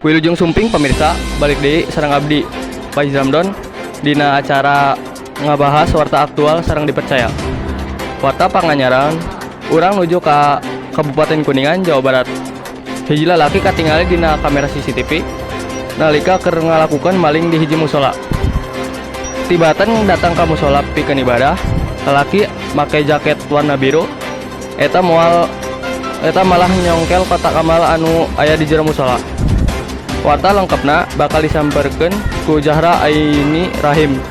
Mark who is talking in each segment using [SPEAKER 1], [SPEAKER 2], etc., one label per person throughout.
[SPEAKER 1] Wilujeng Sumping pemirsa, balik deui sareng abdi Faiz Ramdon dina acara ngabahas warta aktual sareng dipercaya. Warta panganyaran, urang nuju ka Kabupaten Kuningan, Jawa Barat. Hiji lalaki katingali dina kamera CCTV nalika keur ngalakukeun maling di hiji musola. Tibatan datang ka musola pikeun ibadah, lalaki make jaket warna biru eta malah nyongkel kotak amal anu aya di jero musola. Warta lengkapna bakal disamperkeun ku Zahra Aini Rahim.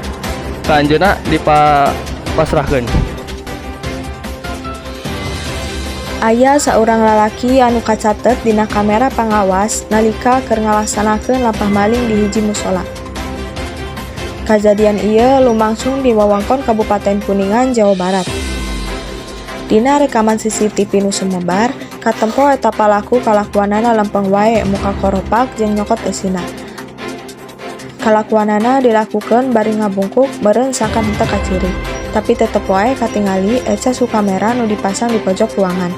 [SPEAKER 1] Ka anjeunna dipasrahkeun.
[SPEAKER 2] Aya saurang lalaki anu kacatet dina kamera pangawas nalika keur ngalaksanakeun lapah maling di hiji musola. Kajadian ieu lumangsung di wewengkon Kabupaten Kuningan, Jawa Barat. Dina rekaman CCTV nu sumebar, katempo eta palaku kalakuanana lempeng wae muka koropak jeung nyokot eusina. Kalakuanana dilakukeun bari ngabungkuk beureun sakan henteu kaciri, tapi tetep wae katingali eca su kamera nu dipasang di pojok ruangan.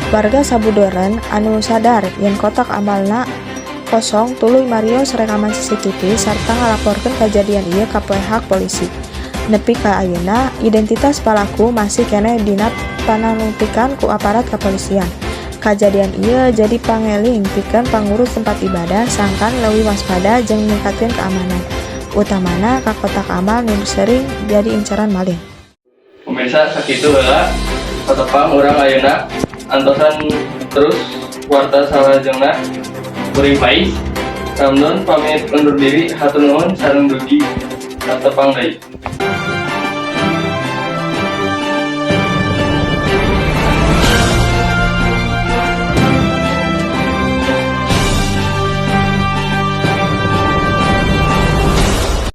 [SPEAKER 2] Warga sabudeureun anu sadar yen kotak amalna kosong tuluy marios rekaman CCTV sarta ngalaporkeun kajadian ieu ka pihak polisi. Nepi ka ayeuna, identitas pelaku masih keneh dina pananutikan ku aparat kepolisian. Kajadian ieu jadi pangeling pikeun pangurus tempat ibadah sangkan leuwih waspada jeung ningkatkeun keamanan, utamana ka kotak amal nu sering jadi incaran maling.
[SPEAKER 1] Pemirsa sakitu heula patepang urang ayeuna antosan terus warta salajengna kuring Faiz Ramdon pamit undur diri, hatur nuhun sareng dugi katepang deui.